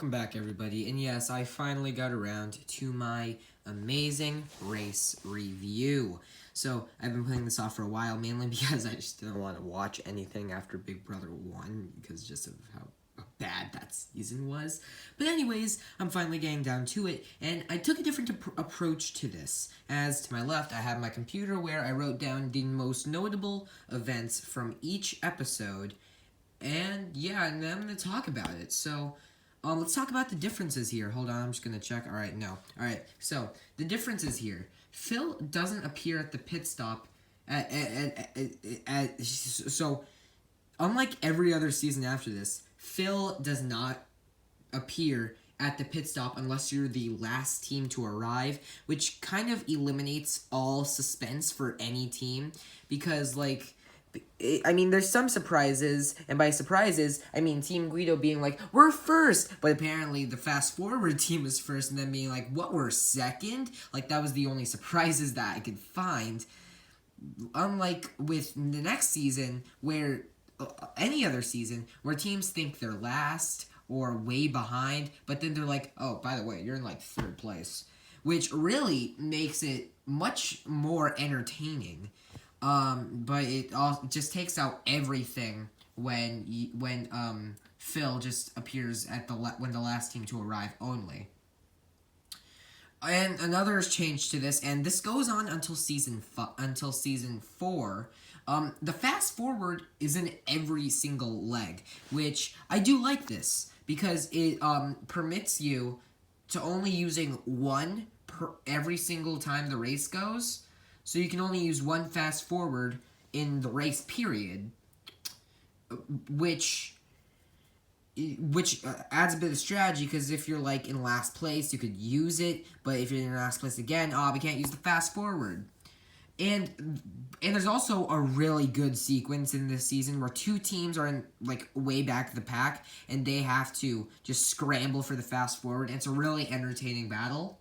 Welcome back, everybody, and yes, I finally got around to my amazing race review. So, I've been putting this off for a while, mainly because I just didn't want to watch anything after Big Brother 1, because just of how bad that season was. But anyways, I'm finally getting down to it, and I took a different approach to this. As to my left, I have my computer where I wrote down the most notable events from each episode, and yeah, and I'm going to talk about it. So, let's talk about the differences here. Hold on, I'm just going to check. All right, no. All right, so the differences here. Phil doesn't appear at the pit stop so, unlike every other season after this, Phil does not appear at the pit stop unless you're the last team to arrive, which kind of eliminates all suspense for any team because, like, I mean, there's some surprises, and by surprises, I mean Team Guido being like, we're first, but apparently the fast forward team was first, and then being like, what, we're second? Like, that was the only surprises that I could find. Unlike with the next season, where any other season, where teams think they're last or way behind, but then they're like, oh, by the way, you're in like third place, which really makes it much more entertaining. But it all just takes out everything when Phil just appears at when the last team to arrive only. And another change to this, and this goes on until season 4. The fast forward is in every single leg, which I do like this because it permits you to only using one per every single time the race goes. So you can only use one fast forward in the race period, which adds a bit of strategy because if you're like in last place, you could use it, but if you're in last place again, we can't use the fast forward. And there's also a really good sequence in this season where two teams are in like way back of the pack and they have to just scramble for the fast forward. And it's a really entertaining battle.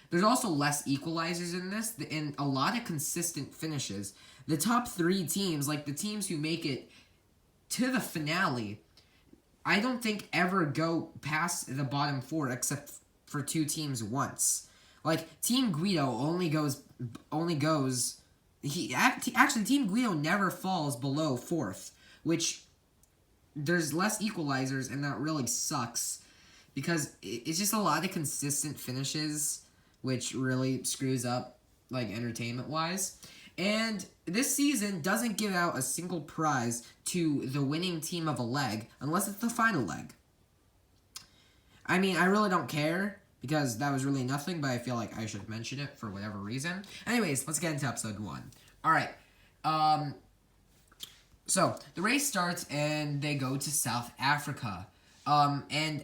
There's also less equalizers in this and a lot of consistent finishes. The top 3 teams, like the teams who make it to the finale, I don't think ever go past the bottom 4 except for 2 teams once. Like Team Guido actually Team Guido never falls below 4th, which there's less equalizers and that really sucks because it's just a lot of consistent finishes, which really screws up like entertainment wise. And this season doesn't give out a single prize to the winning team of a leg unless it's the final leg. I mean, I really don't care because that was really nothing, but I feel like I should mention it for whatever reason. Anyways, let's get into episode 1. Alright, so the race starts and they go to South Africa. And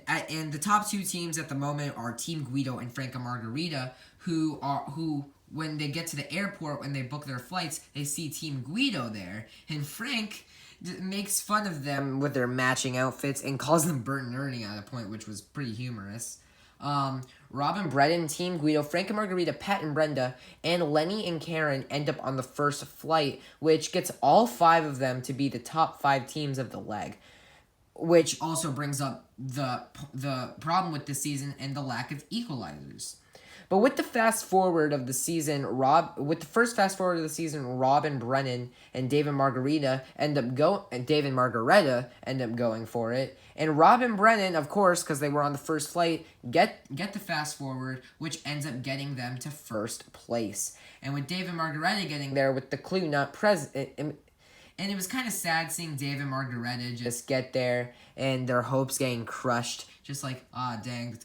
the top 2 teams at the moment are Team Guido and Franca Margarita, who when they get to the airport, when they book their flights, they see Team Guido there. And Frank makes fun of them with their matching outfits and calls them Bert and Ernie at a point, which was pretty humorous. Robin, Brennan, Team Guido, Frank and Margarita, Pat and Brenda, and Lenny and Karen end up on the first flight, which gets all 5 of them to be the top 5 teams of the leg. Which also brings up the problem with this season and the lack of equalizers. But with the fast forward of the season, Rob and Brennan and Dave and Margarita end up going for it. And Rob and Brennan, of course, because they were on the first flight, get the fast forward, which ends up getting them to first place. And with Dave and Margarita getting there with the clue not present, and it was kind of sad seeing Dave and Margareta just get there and their hopes getting crushed. Just like, dang, the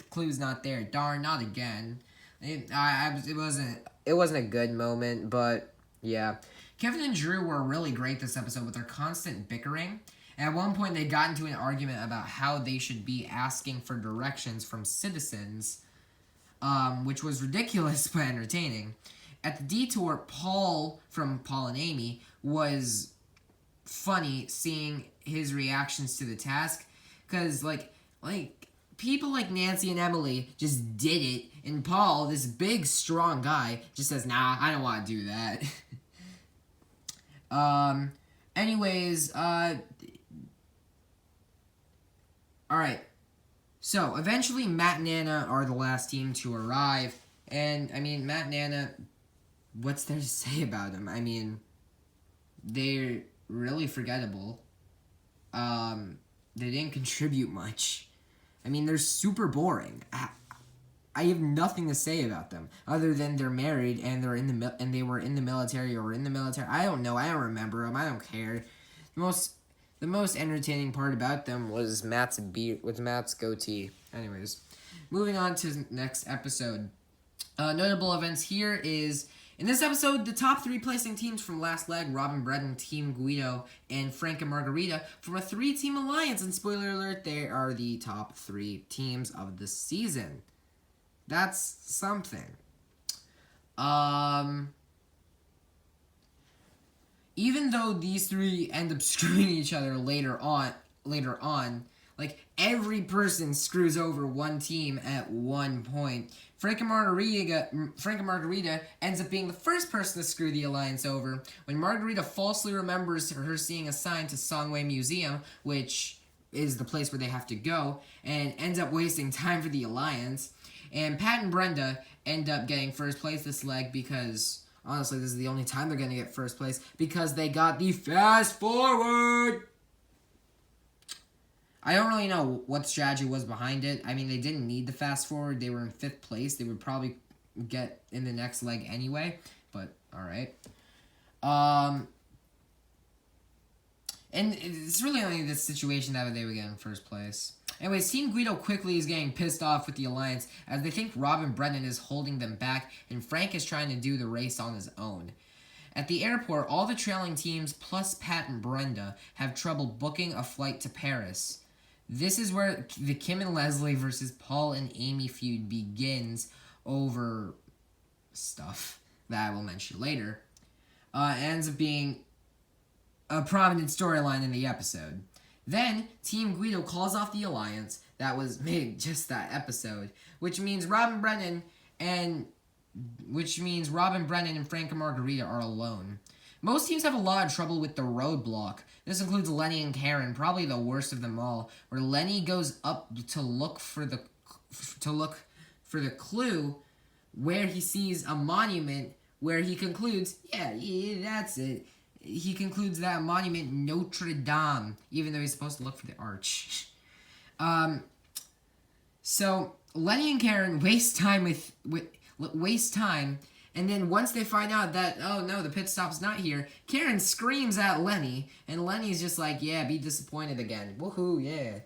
clue's not there. Darn, not again. It wasn't a good moment, but yeah. Kevin and Drew were really great this episode with their constant bickering. And at one point, they got into an argument about how they should be asking for directions from citizens, which was ridiculous but entertaining. At the detour, Paul from Paul and Amy was funny seeing his reactions to the task because like people like Nancy and Emily just did it, and Paul, this big strong guy, just says, nah, I don't want to do that. Anyways, alright, So, eventually, Matt and Anna are the last team to arrive. And, I mean, Matt and Anna, what's there to say about them? I mean, they're really forgettable. They didn't contribute much. I mean, they're super boring. I have nothing to say about them other than they're married and they were in the military or in the military. I don't know. I don't remember them. I don't care. The most entertaining part about them was Matt's goatee. Anyways, moving on to the next episode. Notable events here is in this episode, the top 3 placing teams from last leg, Robin Brennan, Team Guido, and Frank and Margarita, from a 3-team alliance. And spoiler alert, they are the top 3 teams of the season. That's something. Even though these 3 end up screwing each other later on, like every person screws over one team at one point. Frank and Margarita ends up being the first person to screw the alliance over when Margarita falsely remembers her seeing a sign to Songway Museum, which is the place where they have to go, and ends up wasting time for the alliance. And Pat and Brenda end up getting first place this leg because, honestly, this is the only time they're going to get first place because they got the fast forward. I don't really know what strategy was behind it. I mean, they didn't need the fast forward. They were in 5th place. They would probably get in the next leg anyway, but all right. And it's really only this situation that they would get in first place. Anyways, Team Guido quickly is getting pissed off with the alliance as they think Robin Brennan is holding them back and Frank is trying to do the race on his own. At the airport, all the trailing teams plus Pat and Brenda have trouble booking a flight to Paris. This is where the Kim and Leslie versus Paul and Amy feud begins over stuff that I will mention later. It ends up being a prominent storyline in the episode. Then, Team Guido calls off the alliance that was made just that episode, which means Robin Brennan and Frank and Margarita are alone. Most teams have a lot of trouble with the roadblock. This includes Lenny and Karen, probably the worst of them all, where Lenny goes up to look for the clue where he sees a monument where he concludes, yeah, that's it. He concludes that monument Notre Dame, even though he's supposed to look for the arch. So Lenny and Karen waste time and then once they find out that, oh no, the pit stop's not here, Karen screams at Lenny, and Lenny's just like, yeah, be disappointed again. Woohoo, yeah.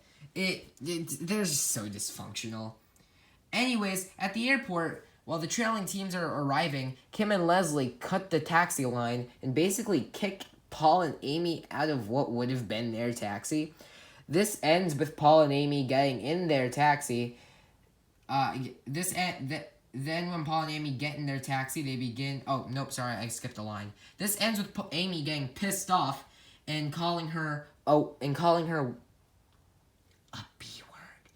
They're just so dysfunctional. Anyways, at the airport, while the trailing teams are arriving, Kim and Leslie cut the taxi line and basically kick Paul and Amy out of what would have been their taxi. This ends with Paul and Amy getting in their taxi. Then when Paul and Amy get in their taxi, they begin... Oh, nope, sorry, I skipped a line. This ends with Amy getting pissed off and calling her a B word.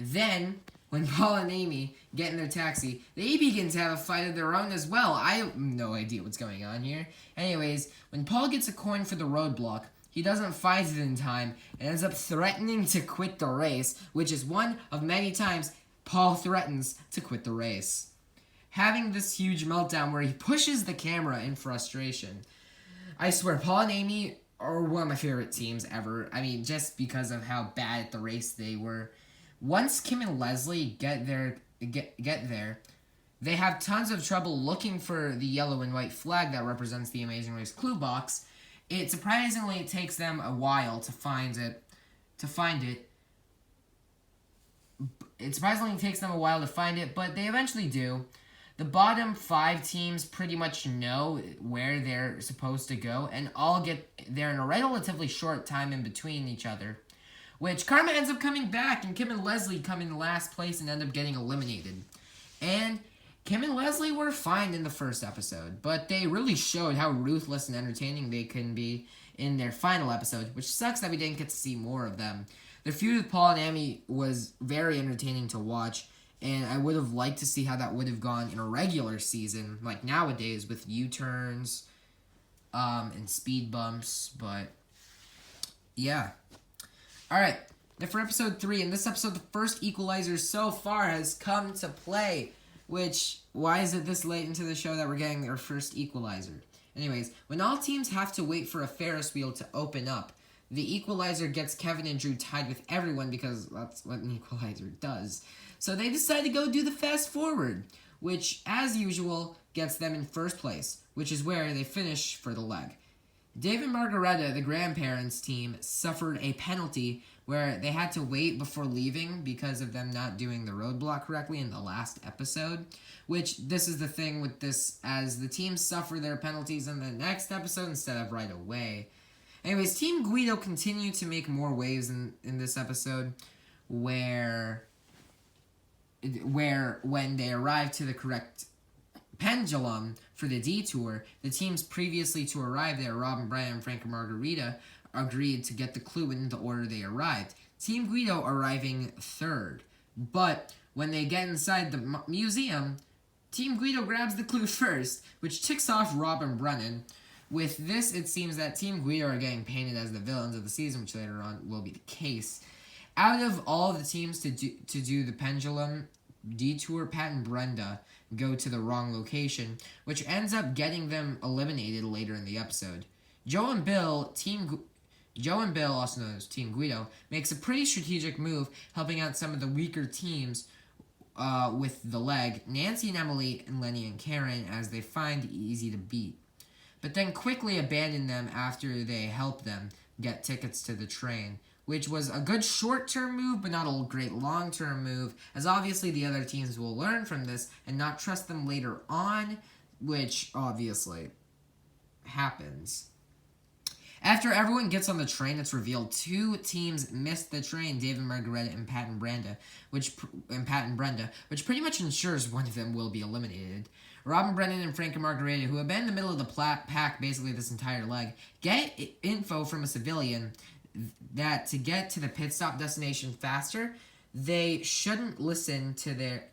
Then, when Paul and Amy get in their taxi, they begin to have a fight of their own as well. I have no idea what's going on here. Anyways, when Paul gets a coin for the roadblock, he doesn't find it in time and ends up threatening to quit the race, which is one of many times Paul threatens to quit the race, having this huge meltdown where he pushes the camera in frustration. I swear, Paul and Amy are one of my favorite teams ever. I mean, just because of how bad at the race they were. Once Kim and Leslie get there, they have tons of trouble looking for the yellow and white flag that represents the Amazing Race clue box. It surprisingly takes them a while to find it. It surprisingly takes them a while to find it, but they eventually do. The bottom 5 teams pretty much know where they're supposed to go, and all get there in a relatively short time in between each other. Which Karma ends up coming back, and Kim and Leslie come in last place and end up getting eliminated. And Kim and Leslie were fine in the first episode, but they really showed how ruthless and entertaining they can be in their final episode, which sucks that we didn't get to see more of them. The feud with Paul and Amy was very entertaining to watch, and I would have liked to see how that would have gone in a regular season, like nowadays with U-turns and speed bumps, but yeah. Alright, that for episode 3, in this episode, the first equalizer so far has come to play. Which, why is it this late into the show that we're getting our first equalizer? Anyways, when all teams have to wait for a Ferris wheel to open up, the equalizer gets Kevin and Drew tied with everyone because that's what an equalizer does. So they decide to go do the fast forward, which, as usual, gets them in first place, which is where they finish for the leg. Dave and Margaretta, the grandparents' team, suffered a penalty where they had to wait before leaving because of them not doing the roadblock correctly in the last episode. Which, this is the thing with this, as the teams suffer their penalties in the next episode instead of right away. Anyways, Team Guido continued to make more waves in this episode where when they arrived to the correct pendulum for the detour, the teams previously to arrive there, Robin, Brian, and Frank and Margarita, agreed to get the clue in the order they arrived. Team Guido arriving third. But when they get inside the museum, Team Guido grabs the clue first, which ticks off Robin Brennan. With this, it seems that Team Guido are getting painted as the villains of the season, which later on will be the case. Out of all the teams to do the pendulum detour, Pat and Brenda go to the wrong location, which ends up getting them eliminated later in the episode. Joe and Bill, also known as Team Guido, makes a pretty strategic move, helping out some of the weaker teams with the leg, Nancy and Emily, and Lenny and Karen, as they find easy to beat. But then quickly abandon them after they help them get tickets to the train, which was a good short-term move, but not a great long-term move, as obviously the other teams will learn from this and not trust them later on, which obviously happens. After everyone gets on the train, it's revealed 2 teams missed the train, Dave and Margaretta and Pat and Brenda, which pretty much ensures one of them will be eliminated. Robin Brennan and Frank and Margarita, who have been in the middle of the pack basically this entire leg, get info from a civilian that to get to the pit stop destination faster, they shouldn't listen to their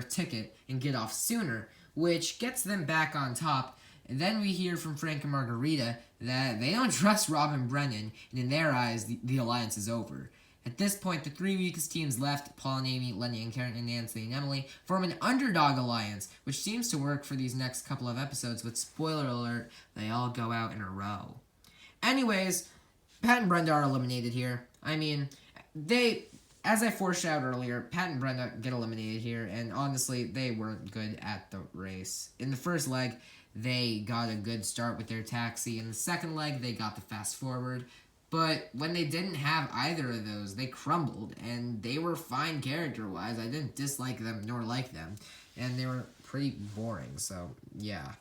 ticket and get off sooner, which gets them back on top. And then we hear from Frank and Margarita that they don't trust Robin Brennan, and in their eyes, the alliance is over. At this point, the 3 weakest teams left, Paul and Amy, Lenny and Karen, and Nancy and Emily, form an underdog alliance, which seems to work for these next couple of episodes, but spoiler alert, they all go out in a row. Anyways, Pat and Brenda are eliminated here. I mean, as I foreshadowed earlier, Pat and Brenda get eliminated here, and honestly, they weren't good at the race. In the first leg, they got a good start with their taxi. In the second leg, they got the fast forward. But when they didn't have either of those, they crumbled, and they were fine character-wise. I didn't dislike them nor like them, and they were pretty boring, so yeah.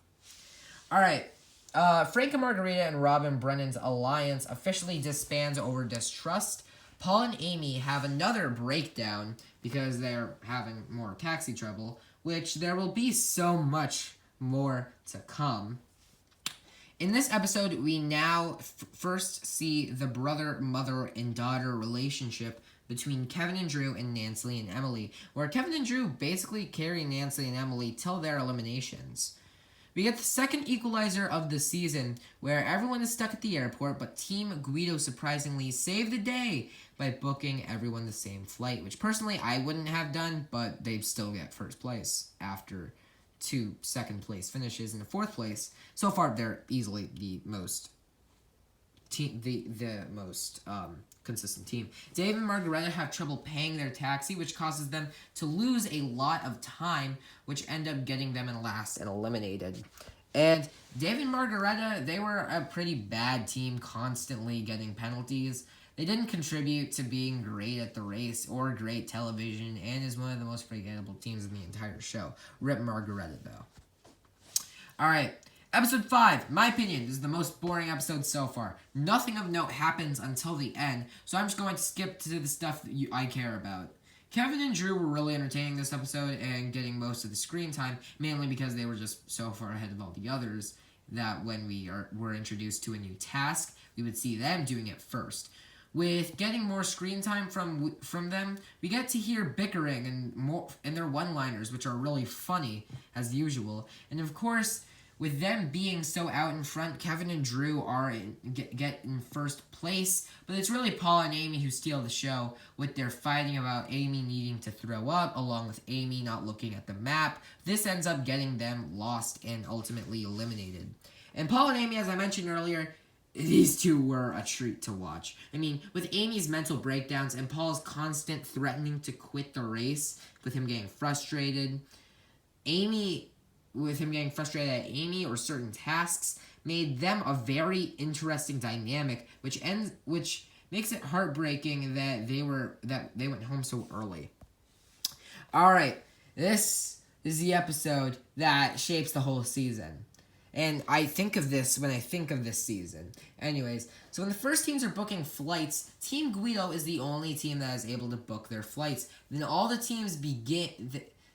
Alright, Frank and Margarita and Robin Brennan's alliance officially disbands over distrust. Paul and Amy have another breakdown because they're having more taxi trouble, which there will be so much more to come. In this episode, we now first see the brother, mother, and daughter relationship between Kevin and Drew and Nancy and Emily, where Kevin and Drew basically carry Nancy and Emily till their eliminations. We get the second equalizer of the season, where everyone is stuck at the airport, but Team Guido surprisingly saved the day by booking everyone the same flight, which personally I wouldn't have done, but they'd still get first place after 2 second-place finishes in the 4th place. So far, they're easily the most consistent team. Dave and Margaretta have trouble paying their taxi, which causes them to lose a lot of time, which end up getting them in last and eliminated. And Dave and Margaretta, they were a pretty bad team, constantly getting penalties. They didn't contribute to being great at the race or great television, and is one of the most forgettable teams in the entire show. Rip Margaretta, though. Alright, episode 5. My opinion, this is the most boring episode so far. Nothing of note happens until the end, so I'm just going to skip to the stuff that I care about. Kevin and Drew were really entertaining this episode and getting most of the screen time, mainly because they were just so far ahead of all the others that when we were introduced to a new task, we would see them doing it first. With getting more screen time from them, we get to hear bickering and their one-liners, which are really funny, as usual. And of course, with them being so out in front, Kevin and Drew are get in first place, but it's really Paul and Amy who steal the show with their fighting about Amy needing to throw up, along with Amy not looking at the map. This ends up getting them lost and ultimately eliminated. And Paul and Amy, as I mentioned earlier, these two were a treat to watch. I mean, with Amy's mental breakdowns and Paul's constant threatening to quit the race, with him getting frustrated, with him getting frustrated at Amy or certain tasks, made them a very interesting dynamic, which makes it heartbreaking that they went home so early. All right, this is the episode that shapes the whole season. And I think of this when I think of this season. Anyways, so when the first teams are booking flights, Team Guido is the only team that is able to book their flights. Then all the teams begin.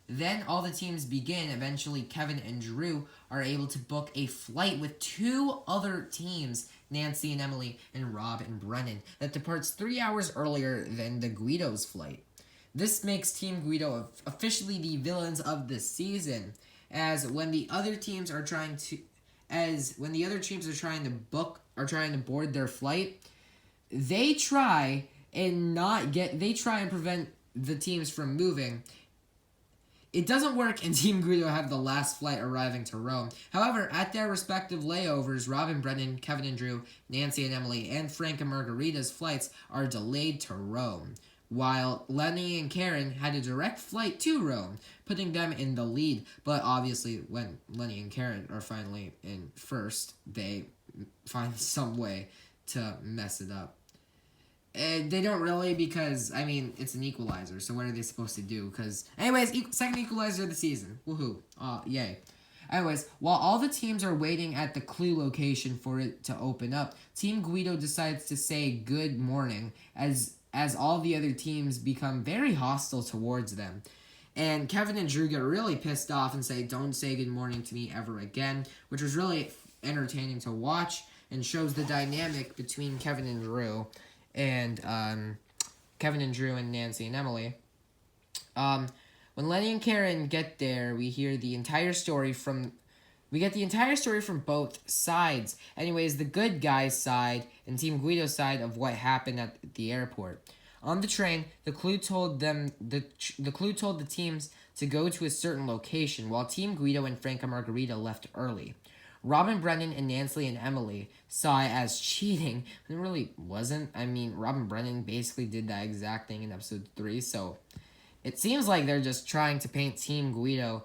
Eventually, Kevin and Drew are able to book a flight with two other teams, Nancy and Emily, and Rob and Brennan, that departs 3 hours earlier than the Guido's flight. This makes Team Guido officially the villains of the season, as when the other teams are trying to board their flight, they try and prevent the teams from moving. It doesn't work, and Team Guido have the last flight arriving to Rome. However, at their respective layovers, Robin, Brennan, Kevin and Drew, Nancy and Emily, and Frank and Margarita's flights are delayed to Rome, while Lenny and Karen had a direct flight to Rome, putting them in the lead. But obviously, when Lenny and Karen are finally in first, they find some way to mess it up. And they don't really, because, I mean, it's an equalizer, so what are they supposed to do? Because, anyways, second equalizer of the season. Woohoo. Yay. Anyways, while all the teams are waiting at the clue location for it to open up, Team Guido decides to say good morning, as all the other teams become very hostile towards them. And Kevin and Drew get really pissed off and say, "Don't say good morning to me ever again," which was really entertaining to watch and shows the dynamic between Kevin and Drew and Nancy and Emily. When Lenny and Karen get there, we get the entire story from both sides. Anyways, the good guys' side and Team Guido's side of what happened at the airport. On the train, the clue told the teams to go to a certain location, while Team Guido and Frank and Margarita left early. Robin, Brennan, and Nancy and Emily saw it as cheating, but it really wasn't. I mean, Robin Brennan basically did that exact thing in episode 3, so it seems like they're just trying to paint Team Guido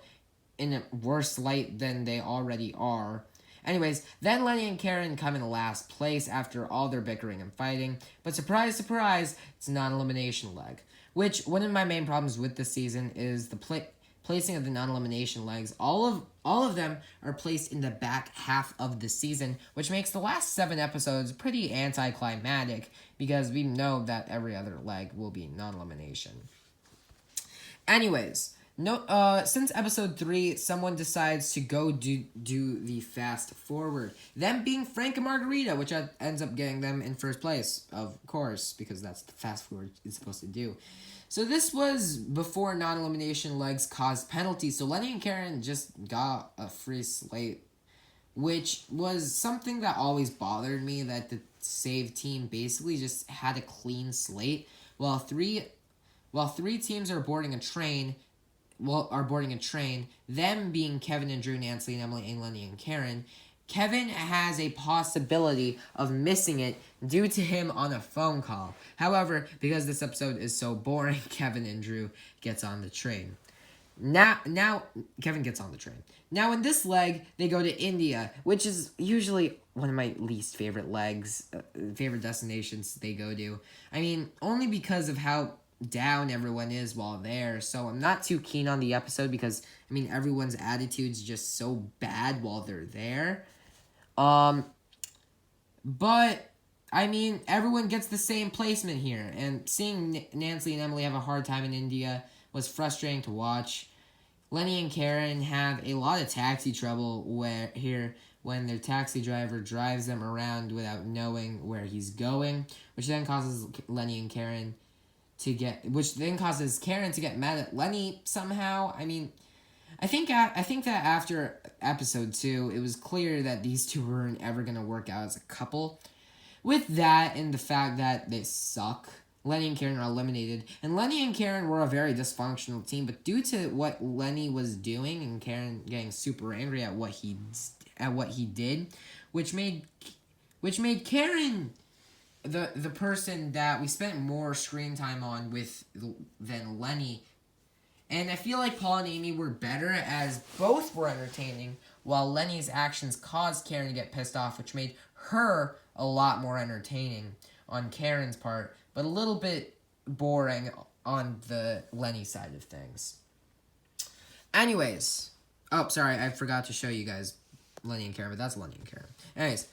in a worse light than they already are. Anyways, then Lenny and Karen come in last place after all their bickering and fighting, but surprise, surprise, it's a non-elimination leg, which one of my main problems with this season is the placing of the non-elimination legs. All of them are placed in the back half of the season, which makes the last 7 episodes pretty anticlimactic, because we know that every other leg will be non-elimination. Anyways, since episode 3, someone decides to go do the fast forward. Them being Frank and Margarita, which ends up getting them in first place, of course, because that's the fast forward is supposed to do. So this was before non-elimination legs caused penalties, so Lenny and Karen just got a free slate, which was something that always bothered me, that the save team basically just had a clean slate, while three teams are boarding a train, them being Kevin and Drew, Nancy and Emily, and Lenny and Karen. Kevin has a possibility of missing it due to him on a phone call. However, because this episode is so boring, Kevin and Drew gets on the train. Now Kevin gets on the train. Now in this leg, they go to India, which is usually one of my least favorite favorite destinations they go to. I mean, only because of how down everyone is while there, so I'm not too keen on the episode, because I mean everyone's attitude's just so bad while they're there. But I mean everyone gets the same placement here, and seeing Nancy and Emily have a hard time in India was frustrating to watch. Lenny and Karen have a lot of taxi trouble when their taxi driver drives them around without knowing where he's going, which then causes Karen to get mad at Lenny somehow. I mean, I think that after episode 2, it was clear that these two weren't ever gonna work out as a couple. With that and the fact that they suck, Lenny and Karen are eliminated. And Lenny and Karen were a very dysfunctional team, but due to what Lenny was doing and Karen getting super angry at what he did, which made Karen the person that we spent more screen time on with than Lenny. And I feel like Paul and Amy were better as both were entertaining, while Lenny's actions caused Karen to get pissed off, which made her a lot more entertaining on Karen's part, but a little bit boring on the Lenny side of things. Anyways, oh, sorry, I forgot to show you guys Lenny and Karen, but that's Lenny and Karen. Anyways,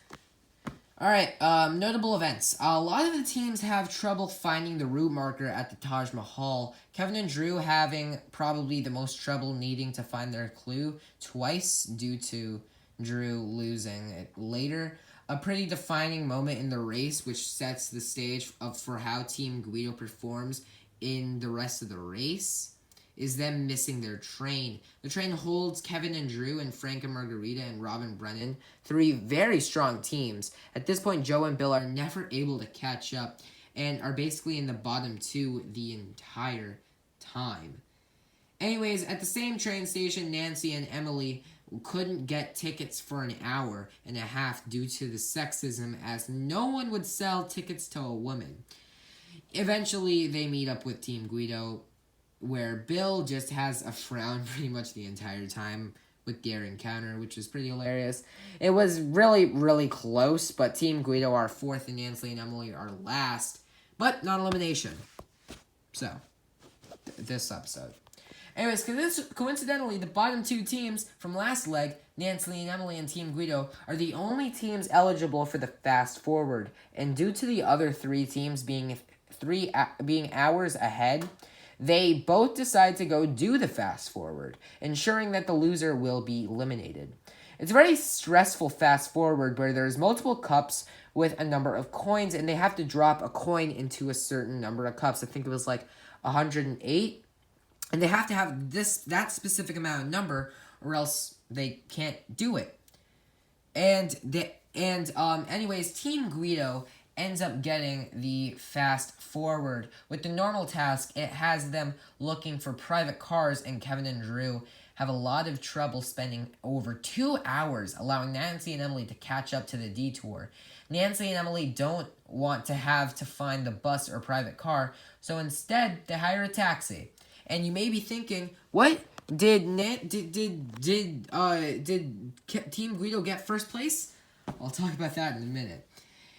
alright, notable events. A lot of the teams have trouble finding the route marker at the Taj Mahal. Kevin and Drew having probably the most trouble needing to find their clue twice due to Drew losing it later. A pretty defining moment in the race, which sets the stage for how Team Guido performs in the rest of the race, is them missing their train. The train holds Kevin and Drew and Frank and Margarita and Rob and Brennan, three very strong teams. At this point, Joe and Bill are never able to catch up and are basically in the bottom two the entire time. Anyways, at the same train station, Nancy and Emily couldn't get tickets for an hour and a half due to the sexism, as no one would sell tickets to a woman. Eventually, they meet up with Team Guido, where Bill just has a frown pretty much the entire time with their encounter, which was pretty hilarious. It was really, really close, but Team Guido are fourth and Nancy and Emily are last, but not elimination. So, this episode. Anyways, coincidentally, the bottom two teams from last leg, Nancy and Emily and Team Guido, are the only teams eligible for the fast forward. And due to the other three teams being hours ahead, they both decide to go do the fast forward, ensuring that the loser will be eliminated. It's a very stressful fast forward where there's multiple cups with a number of coins, and they have to drop a coin into a certain number of cups. I think it was like 108. And they have to have that specific amount of number, or else they can't do it. Anyways, Team Guido ends up getting the fast forward. With the normal task, it has them looking for private cars, and Kevin and Drew have a lot of trouble spending over 2 hours allowing Nancy and Emily to catch up to the detour. Nancy and Emily don't want to have to find the bus or private car, so instead they hire a taxi. And you may be thinking, what? Did Team Guido get first place? I'll talk about that in a minute.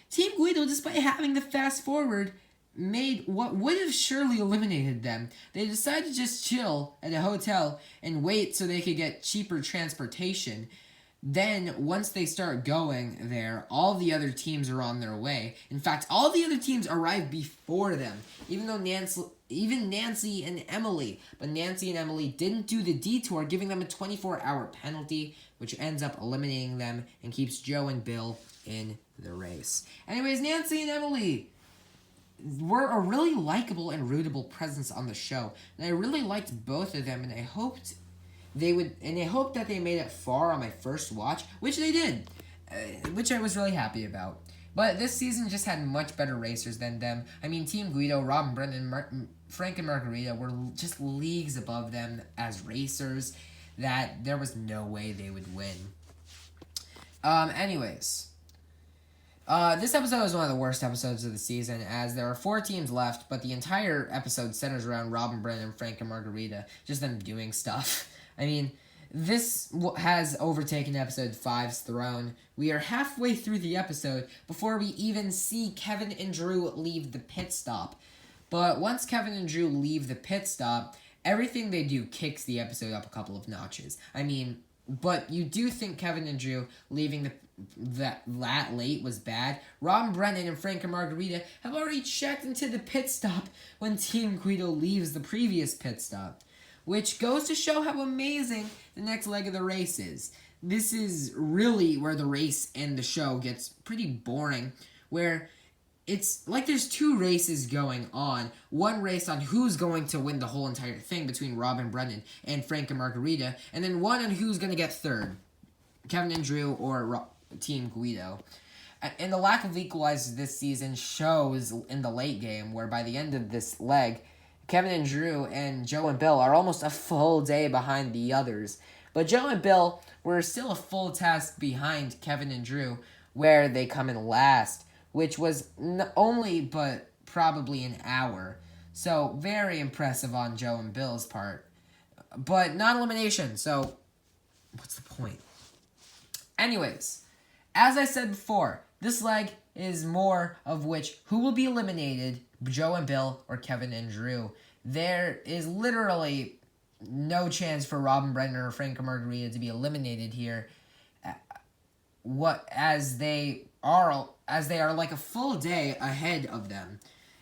Team Guido, despite having the fast forward, made what would have surely eliminated them. They decided to just chill at a hotel and wait so they could get cheaper transportation. Then, once they start going there, all the other teams are on their way. In fact, all the other teams arrive before them, even Nancy and Emily. But Nancy and Emily didn't do the detour, giving them a 24-hour penalty, which ends up eliminating them and keeps Joe and Bill in the race. Anyways, Nancy and Emily were a really likable and rootable presence on the show. And I really liked both of them, and I hoped that they made it far on my first watch, which they did, which I was really happy about. But this season just had much better racers than them. I mean, Team Guido, Rob and Brendan, Frank and Margarita were just leagues above them as racers that there was no way they would win. Anyways, this episode was one of the worst episodes of the season, as there are 4 teams left, but the entire episode centers around Rob and Brendan, Frank and Margarita, just them doing stuff. I mean, this has overtaken episode 5's throne. We are halfway through the episode before we even see Kevin and Drew leave the pit stop. But once Kevin and Drew leave the pit stop, everything they do kicks the episode up a couple of notches. I mean, but you do think Kevin and Drew leaving that late was bad. Rob and Brendan and Frank and Margarita have already checked into the pit stop when Team Guido leaves the previous pit stop, which goes to show how amazing the next leg of the race is. This is really where the race and the show gets pretty boring, where it's like there's two races going on. One race on who's going to win the whole entire thing between Rob and Brendan and Frank and Margarita, and then one on who's going to get third, Kevin and Drew or Team Guido. And the lack of equalizers this season shows in the late game, where by the end of this leg, Kevin and Drew and Joe and Bill are almost a full day behind the others. But Joe and Bill were still a full task behind Kevin and Drew, where they come in last, which was only but probably an hour. So very impressive on Joe and Bill's part. But not elimination, so what's the point? Anyways, as I said before, this leg is more of which who will be eliminated, Joe and Bill or Kevin and Drew. There is literally no chance for Rob and Brendan or Frank and Margarita to be eliminated here. As they are like a full day ahead of them.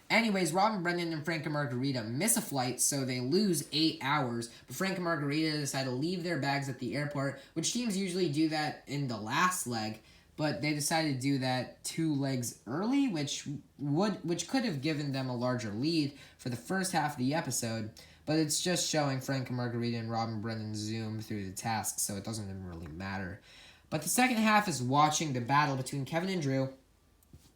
Anyways, Rob and Brendan and Frank and Margarita miss a flight, so they lose 8 hours. But Frank and Margarita decide to leave their bags at the airport, which teams usually do that in the last leg. But they decided to do that 2 legs early, which could have given them a larger lead for the first half of the episode. But it's just showing Frank and Margarita and Rob and Brendan zoom through the tasks, so it doesn't even really matter. But the second half is watching the battle between Kevin and Drew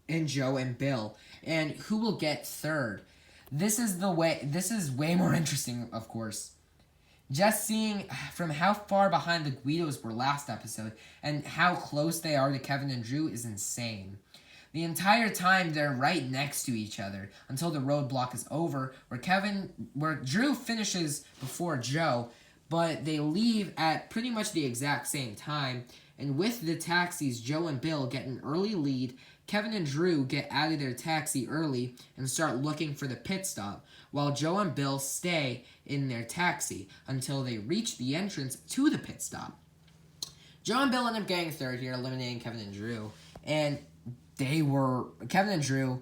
and Joe and Bill, and who will get third. This is way more interesting, of course. Just seeing from how far behind the Guidos were last episode and how close they are to Kevin and Drew is insane. The entire time they're right next to each other until the roadblock is over, where Drew finishes before Joe, but they leave at pretty much the exact same time. And with the taxis, Joe and Bill get an early lead. Kevin and Drew get out of their taxi early and start looking for the pit stop, while Joe and Bill stay in their taxi until they reach the entrance to the pit stop. Joe and Bill end up getting third here, eliminating Kevin and Drew. And Kevin and Drew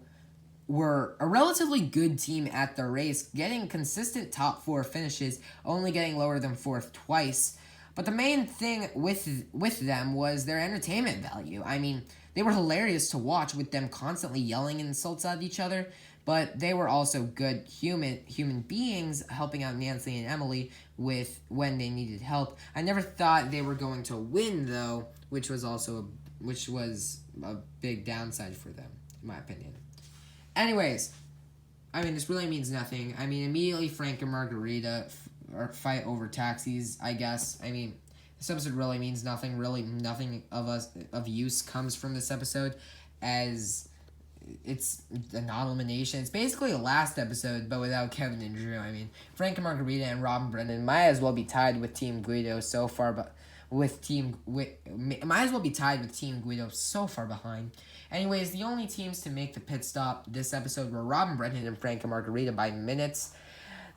were a relatively good team at the race, getting consistent top 4 finishes, only getting lower than 4th twice. But the main thing with them was their entertainment value. I mean, they were hilarious to watch with them constantly yelling insults at each other, but they were also good human beings, helping out Nancy and Emily when they needed help. I never thought they were going to win, though, which was a big downside for them, in my opinion. Anyways, I mean, this really means nothing. I mean, immediately Frank and Margarita fight over taxis, I guess. I mean, this episode really means nothing. Really, nothing of use comes from this episode, as it's a non-elimination. It's basically a last episode, but without Kevin and Drew. I mean, Frank and Margarita and Rob and Brendan might as well be tied with Team Guido so far, but might as well be tied with Team Guido so far behind. Anyways, the only teams to make the pit stop this episode were Rob and Brendan and Frank and Margarita by minutes.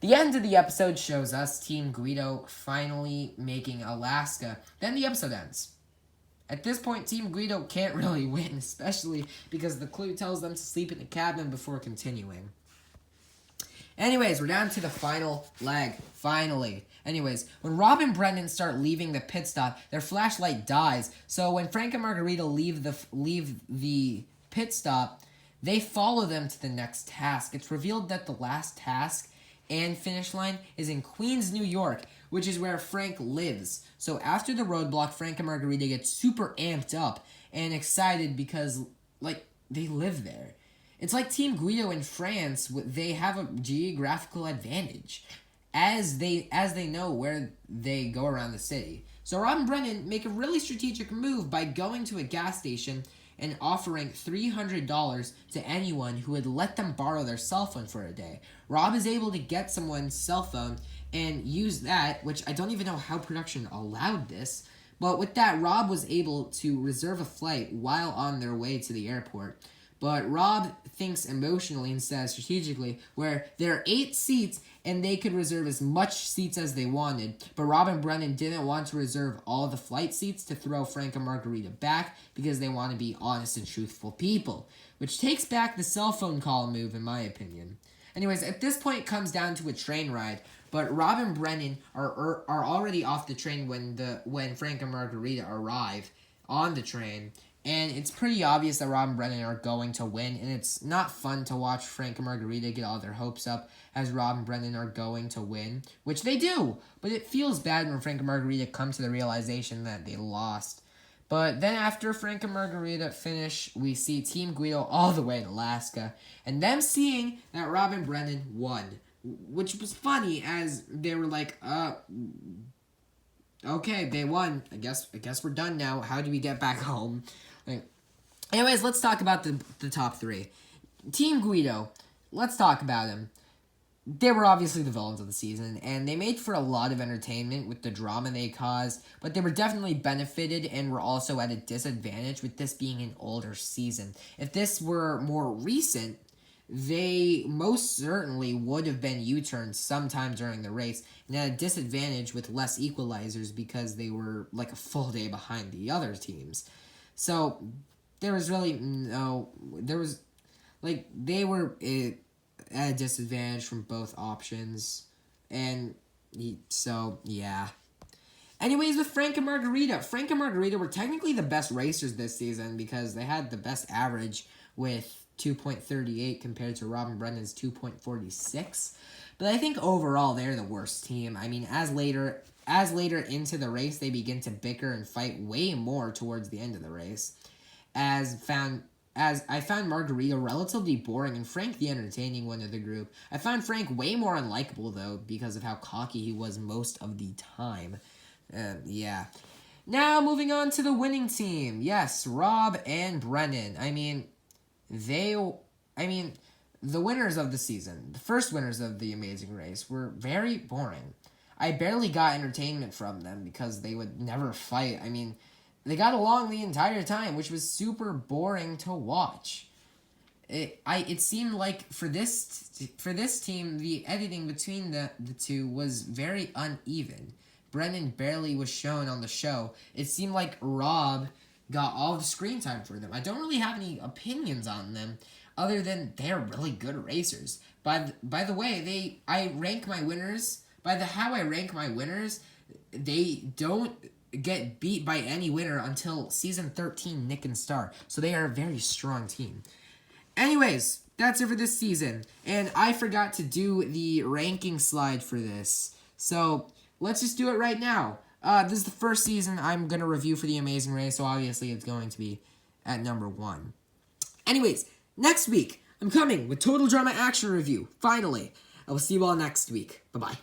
The end of the episode shows us Team Guido finally making Alaska. Then the episode ends. At this point, Team Guido can't really win, especially because the clue tells them to sleep in the cabin before continuing. Anyways, we're down to the final leg, finally. Anyways, when Rob and Brendan start leaving the pit stop, their flashlight dies. So when Frank and Margarita leave the pit stop, they follow them to the next task. It's revealed that the last task and finish line is in Queens, New York, which is where Frank lives. So after the roadblock, Frank and Margarita get super amped up and excited because, they live there. It's like Team Guido in France, they have a geographical advantage, as they know where they go around the city. So Rob and Brendan make a really strategic move by going to a gas station and offering $300 to anyone who would let them borrow their cell phone for a day. Rob is able to get someone's cell phone and use that, which I don't even know how production allowed this, but with that, Rob was able to reserve a flight while on their way to the airport. But Rob thinks emotionally instead of strategically, where there are 8 seats and they could reserve as much seats as they wanted. But Rob and Brendan didn't want to reserve all the flight seats to throw Frank and Margarita back because they want to be honest and truthful people, which takes back the cell phone call move in my opinion. Anyways, at this point it comes down to a train ride, but Rob and Brendan are already off the train when Frank and Margarita arrive on the train. And it's pretty obvious that Rob and Brennan are going to win, and it's not fun to watch Frank and Margarita get all their hopes up as Rob and Brennan are going to win, which they do, but it feels bad when Frank and Margarita come to the realization that they lost. But then after Frank and Margarita finish, we see Team Guido all the way in Alaska, and them seeing that Rob and Brennan won, which was funny as they were like, okay, they won. I guess we're done now. How do we get back home? Anyways, let's talk about the top three. Team Guido, let's talk about them. They were obviously the villains of the season, and they made for a lot of entertainment with the drama they caused, but they were definitely benefited and were also at a disadvantage with this being an older season. If this were more recent, they most certainly would have been U-turned sometime during the race and at a disadvantage with less equalizers because they were like a full day behind the other teams. So there was really they were at a disadvantage from both options. And so, yeah. Anyways, with Frank and Margarita were technically the best racers this season because they had the best average with 2.38 compared to Rob and Brennan's 2.46. But I think overall they're the worst team. I mean, as later into the race they begin to bicker and fight way more towards the end of the race. As I found Margarita relatively boring and Frank the entertaining one of the group. I found Frank way more unlikable though because of how cocky he was most of the time. Yeah. Now moving on to the winning team. Yes, Rob and Brennan. The winners of the season, the first winners of the Amazing Race, were very boring. I barely got entertainment from them because they would never fight. They got along the entire time, which was super boring to watch. It seemed like for this team, the editing between the two was very uneven. Brennan barely was shown on the show. It seemed like Rob got all the screen time for them. I don't really have any opinions on them other than they're really good racers. By the way, I rank my winners, how I rank my winners, they don't get beat by any winner until season 13, Nick and Star. So they are a very strong team. Anyways, that's it for this season. And I forgot to do the ranking slide for this. So let's just do it right now. This is the first season I'm going to review for The Amazing Race, so obviously it's going to be at number 1. Anyways, next week, I'm coming with Total Drama Action Review, finally. I will see you all next week. Bye-bye.